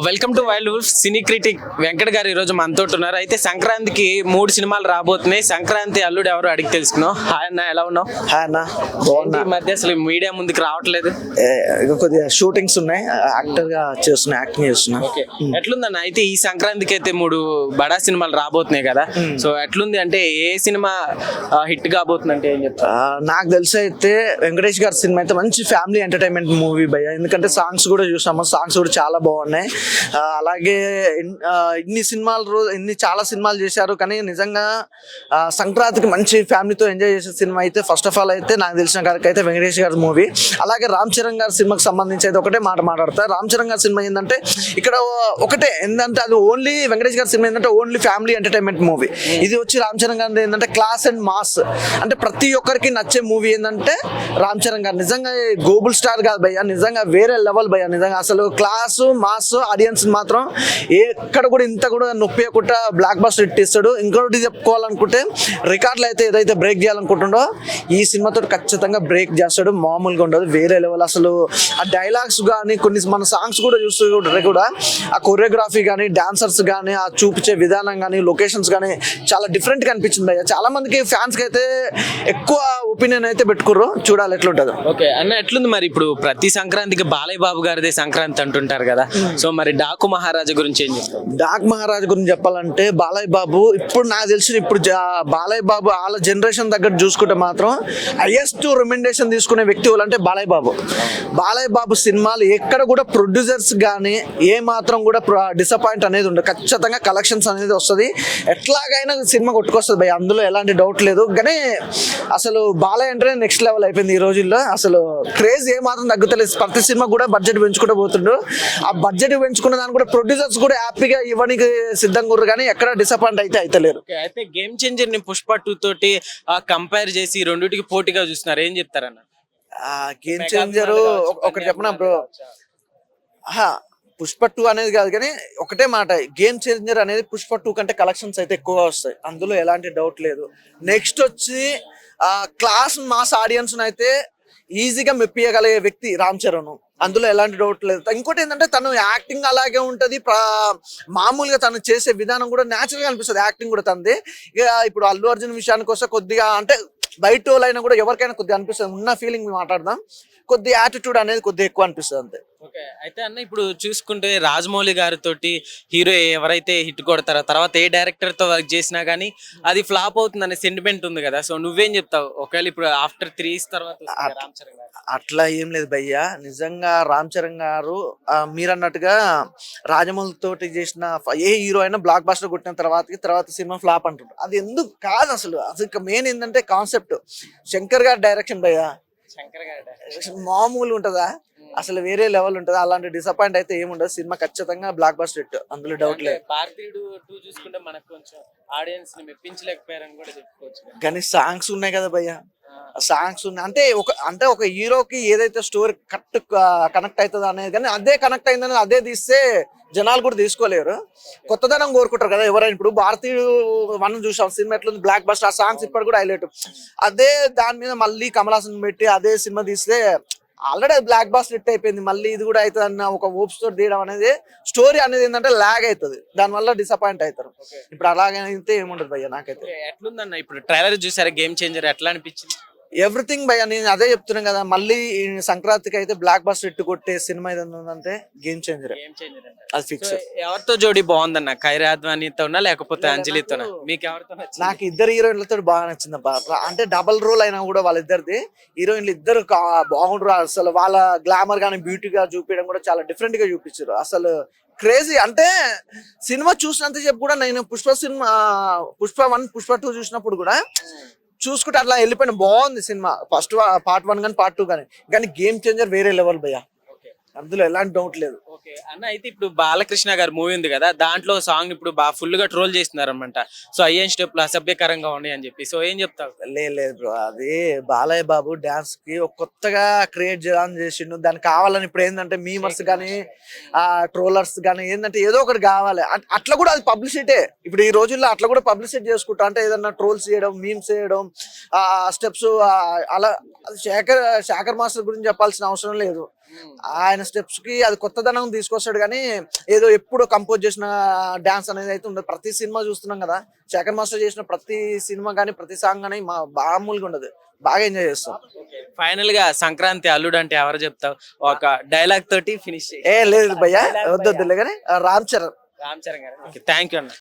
Welcome to wild wolf cine critic Venkat గారు ఈ రోజు మనతో ఉన్నారు. అయితే సంక్రాంతికి 3 సినిమాలు రాబోతున్నాయి. సంక్రాంతి అల్లుడు ఎవరు అడిగి తెలుసుకున్నాం. హాయ్ అన్న, ఎలా ఉన్నావు? హాయ్ అన్న, బాగున్నా. ఈ మధ్య అసలు మీడియా ముందుకు రావట్లేదు. కొద్దిగా షూటింగ్స్ ఉన్నాయి, యాక్టర్ గా చేస్తున్నా, యాక్టింగ్ చేస్తున్నా. ఎట్లుందన్న? అయితే ఈ సంక్రాంతికి అయితే 3 బడా సినిమాలు రాబోతున్నాయి కదా. సో ఎట్లుంది అంటే ఏ సినిమా హిట్ కాబోతుంది అంటే ఏం చెప్తా? నాకు తెలిసి అయితే వెంకటేష్ గారి సినిమా అయితే మంచి ఫ్యామిలీ ఎంటర్టైన్మెంట్ మూవీ భయ్య. ఎందుకంటే సాంగ్స్ కూడా చూసాము, సాంగ్స్ కూడా చాలా బాగున్నాయి. అలాగే చాలా సినిమాలు చేశారు, కానీ నిజంగా సంక్రాంతికి మంచి ఫ్యామిలీతో ఎంజాయ్ చేసే సినిమా అయితే ఫస్ట్ ఆఫ్ ఆల్ అయితే నాకు తెలిసిన గారికి అయితే వెంకటేష్ గారి మూవీ. అలాగే రామ్ చరణ్ గారి సినిమాకి సంబంధించి అయితే ఒకటే మాట మాట్లాడతారు. రామ్ చరణ్ గారి సినిమా ఏంటంటే ఇక్కడ ఒకటే ఏంటంటే అది ఓన్లీ వెంకటేష్ గారి సినిమా ఏంటంటే ఓన్లీ ఫ్యామిలీ ఎంటర్టైన్మెంట్ మూవీ. ఇది వచ్చి రామ్ చరణ్ గారి ఏంటంటే క్లాస్ అండ్ మాస్, అంటే ప్రతి ఒక్కరికి నచ్చే మూవీ ఏంటంటే రామ్ చరణ్ గారు నిజంగా గ్లోబల్ స్టార్ కాదు భయ్య, నిజంగా వేరే లెవెల్ భయ్య. నిజంగా అసలు క్లాసు మాస్ ఆడియన్స్ మాత్రం ఎక్కడ కూడా ఇంత కూడా నొప్పియకుండా బ్లాక్ బస్టర్ ఇట్టిస్తాడు. ఇంకోటి చెప్పుకోవాలనుకుంటే రికార్డులు అయితే ఏదైతే బ్రేక్ చేయాలనుకుంటుండో ఈ సినిమాతో ఖచ్చితంగా బ్రేక్ చేస్తాడు. మామూలుగా ఉండదు, వేరే లెవెల్. అసలు ఆ డైలాగ్స్ కానీ కొన్ని మన సాంగ్స్ కూడా చూస్తూ కూడా ఆ కొరియోగ్రఫీ కానీ డాన్సర్స్ కానీ ఆ చూపించే విధానం కానీ లొకేషన్స్ కానీ చాలా డిఫరెంట్గా అనిపించింది భయ్య. చాలా మందికి ఫ్యాన్స్కి అయితే ఎక్కువ ఒపీనియన్ అయితే పెట్టుకుర్రు, చూడాలి ఎట్లుంటుందో. ఓకే అన్న, ఎట్లుంది మరి? ఇప్పుడు ప్రతి సంక్రాంతికి బాలయ్య బాబు గారిదే సంక్రాంతి అంటుంటారు కదా. సో మరి డాకు మహారాజా గురించి ఏం చెప్తారు? డాక్ మహారాజ్ గురించి చెప్పాలంటే బాలయ్య బాబు ఇప్పుడు నాకు తెలిసిన బాలయ్య బాబు వాళ్ళ జనరేషన్ దగ్గర చూసుకుంటే మాత్రం హైయెస్ట్ రికమెండేషన్ తీసుకునే వ్యక్తి అంటే బాలయ్య బాబు. బాలయ్య బాబు సినిమాలు ఎక్కడ కూడా ప్రొడ్యూసర్స్ కానీ ఏ మాత్రం కూడా డిసప్పాయింట్ అనేది ఉండదు. ఖచ్చితంగా కలెక్షన్స్ అనేది వస్తుంది, ఎట్లాగైనా సినిమా కొట్టుకొస్తుంది భయ్, అందులో ఎలాంటి డౌట్ లేదు. కానీ అసలు బాలయ్య అంటే నెక్స్ట్ లెవెల్ అయిపోయింది ఈ రోజుల్లో. అసలు క్రేజ్ ఏ మాత్రం తగ్గుతలేదు. ప్రతి సినిమా కూడా బడ్జెట్ పెంచుకుంటూ పోతుండ్రు. ఆ బడ్జెట్ పెంచుకున్న దాన్ని కూడా ప్రొడ్యూసర్స్ కూడా హ్యాపీగా ఇవ్వడానికి సిద్ధంగా ఉన్నారు, కానీ ఎక్కడ డిసప్పాయింట్ అయితే లేరు. అయితే గేమ్ చేంజర్ ని పుష్ప 2 తోటి కంపేర్ చేసి రెండింటికి పోటీగా చూస్తున్నారు, ఏం చెప్తారన్న? గేమ్ చేంజర్ ఒకటి చెప్పనా బ్రో, పుష్ప 2 అనేది కాదు, కానీ ఒకటే మాట, గేమ్ చేంజర్ అనేది పుష్ప 2 కంటే కలెక్షన్స్ అయితే ఎక్కువగా వస్తాయి, అందులో ఎలాంటి డౌట్ లేదు. నెక్స్ట్ వచ్చి క్లాస్ మాస్ ఆడియన్స్ అయితే ఈజీగా మెప్పియగలిగే వ్యక్తి రామ్ చరణ్, అందులో ఎలాంటి డౌట్ లేదు. ఇంకోటి ఏంటంటే తను యాక్టింగ్ అలాగే ఉంటది, మామూలుగా తను చేసే విధానం కూడా న్యాచురల్ గా అనిపిస్తుంది. యాక్టింగ్ కూడా తనది. ఇక ఇప్పుడు అల్లు అర్జున్ విషయానికి వస్తే కొద్దిగా అంటే బయట వాళ్ళైనా కూడా ఎవరికైనా కొద్దిగా అనిపిస్తుంది, ఉన్న ఫీలింగ్ మాట్లాడదాం, కొద్దిగా యాటిట్యూడ్ అనేది కొద్దిగా ఎక్కువ అనిపిస్తుంది అంతే. ఓకే, అయితే అన్న ఇప్పుడు చూసుకుంటే రాజమౌళి గారితో హీరో ఎవరైతే హిట్ కొడతారో తర్వాత ఏ డైరెక్టర్ తో వర్క్ చేసినా గానీ అది ఫ్లాప్ అవుతుంది అనే సెంటిమెంట్ ఉంది కదా. సో నువ్వేం చెప్తావు? ఒకవేళ ఇప్పుడు ఆఫ్టర్ 3 years తర్వాత రామ్ చరణ్ గారు అట్లా ఏం లేదు భయ్య. నిజంగా రామ్ చరణ్ గారు మీరన్నట్టుగా రాజమౌళి తోటి చేసిన ఏ హీరో అయినా బ్లాక్ బస్టర్ కొట్టిన తర్వాత సినిమా ఫ్లాప్ అంటుంటారు. అది ఎందుకు కాదు, అసలు మెయిన్ ఏంటంటే కాన్సెప్ట్. శంకర్ గారి డైరెక్షన్ భయ్య, శంకర్ గారు మామూలు ఉంటుందా, అసలు వేరే లెవెల్ ఉంటుందా. అలాంటి డిసప్పాయింట్ అయితే ఏముండదు, సినిమా ఖచ్చితంగా బ్లాక్ బస్టర్ హిట్, అందులో డౌట్ లేదు. భారతీయుడు 2 చూసుకుంటే మనకు కొంచెం ఆడియన్స్ ని మెప్పించలేకపోయారని కూడా చెప్పుకోవచ్చు, కానీ సాంగ్స్ ఉన్నాయి కదా భయ్య, సాంగ్స్ ఉన్నాయి. అంటే ఒక హీరోకి ఏదైతే స్టోరీ కనెక్ట్ అవుతుంది అనేది, కానీ అదే కనెక్ట్ అయిందని అదే తీస్తే జనాలు కూడా తీసుకోలేరు, కొత్తదనం కోరుకుంటారు కదా ఎవరైనా. ఇప్పుడు భారతీయుడు 1 చూసాం, సినిమా ఎట్లుంది, బ్లాక్ బస్టర్, ఆ సాంగ్స్ ఇప్పుడు కూడా హైలైట్. అదే దాని మీద మళ్ళీ కమల్ హాసన్ పెట్టి అదే సినిమా తీస్తే ఆల్రెడీ అది బ్లాక్ బస్టర్ హిట్ అయిపోయింది, మళ్ళీ ఇది కూడా అవుతుంది అన్న ఒక హోప్స్ తోటి తీయడం అనేది, స్టోరీ అనేది ఏంటంటే లాగ్ అవుతుంది, దానివల్ల డిసప్పాయింట్ అవుతారు. ఇప్పుడు అలాగైతే ఏముండదు భయ్య నాకైతే. ఎట్లుందన్న ఇప్పుడు ట్రైలర్ చూసారా గేమ్ చేంజర్, ఎట్లా అనిపించింది? ఎవ్రీథింగ్ భయ్య, నేను అదే చెప్తున్నాను కదా, మళ్ళీ సంక్రాంతికి అయితే బ్లాక్ బస్టర్ హిట్ కొట్టే సినిమా ఏదైనా ఉందంటే గేమ్ చేంజర్, అది ఫిక్స్. ఎవరితో జోడీ బాగుందన్న? ఖైరా అద్వానీతోనా లేకపోతే అంజలితోనా? మీకు ఎవరితో? నాకు ఇద్దరు హీరోయిన్లతో బాగా నచ్చింది. అంటే డబల్ రోల్ అయినా కూడా వాళ్ళిద్దరిది, హీరోయిన్లు ఇద్దరు బాగుంటారు. అసలు వాళ్ళ గ్లామర్ గానీ బ్యూటీగా చూపించడం కూడా చాలా డిఫరెంట్ గా చూపించారు. అసలు క్రేజీ. అంటే సినిమా చూసినంత చెప్పు కూడా నేను పుష్ప 1 పుష్ప 2 చూసినప్పుడు కూడా చూసుకుంటే అట్లా వెళ్ళిపోయిన, బాగుంది సినిమా. ఫస్ట్ పార్ట్ 1 కానీ పార్ట్ 2 కానీ గేమ్ చేంజర్ వేరే లెవెల్ భయ్య, అందులో ఎలాంటి డౌట్ లేదు. ఓకే అన్న, అయితే ఇప్పుడు బాలకృష్ణ గారి మూవీ ఉంది కదా, దాంట్లో సాంగ్ ఇప్పుడు బాగా ఫుల్ గా ట్రోల్ చేస్తున్నారు అనమాట. సో అయ్యేం స్టెప్లు అసభ్యకరంగా ఉన్నాయి అని చెప్పి, సో ఏం చెప్తావు? లేదు బ్రో, అది బాలయ్య బాబు డాన్స్ కి ఒక కొత్తగా క్రియేట్ చేయాలని చేసిండు, దానికి కావాలని ఇప్పుడు ఏంటంటే మీమర్స్ కానీ ఆ ట్రోలర్స్ కానీ ఏంటంటే ఏదో ఒకటి కావాలి, అట్లా కూడా అది పబ్లిసిటీ. ఇప్పుడు ఈ రోజుల్లో అట్లా కూడా పబ్లిసిటీ చేసుకుంటా, అంటే ఏదన్నా ట్రోల్స్ చేయడం, మీమ్స్ చేయడం, ఆ స్టెప్స్ అలా. శేఖర్ మాస్టర్ గురించి చెప్పాల్సిన అవసరం లేదు, ఆయన స్టెప్స్ కి అది కొత్తదనం సాంగ్ తీసుకొస్తాడు కానీ ఏదో ఎప్పుడు కంపోజ్ చేసిన డాన్స్ అనేది అయితే ఉండదు. ప్రతి సినిమా చూస్తున్నాం కదా, శేఖర్ మాస్టర్ చేసిన ప్రతి సినిమా కానీ ప్రతి సాంగ్ కానీ మామూలుగా ఉండదు, బాగా ఎంజాయ్ చేస్తాం. ఫైనల్ గా సంక్రాంతి అల్లుడు అంటే ఎవరు చెప్తావు? ఒక డైలాగ్ తోటి ఫినిష్ చేయి. ఏ లేదు భయ్యా, వద్దొద్దులే కానీ రామ్ చరణ్. రామ్ చరణ్ గారు. థ్యాంక్ యూ అన్న.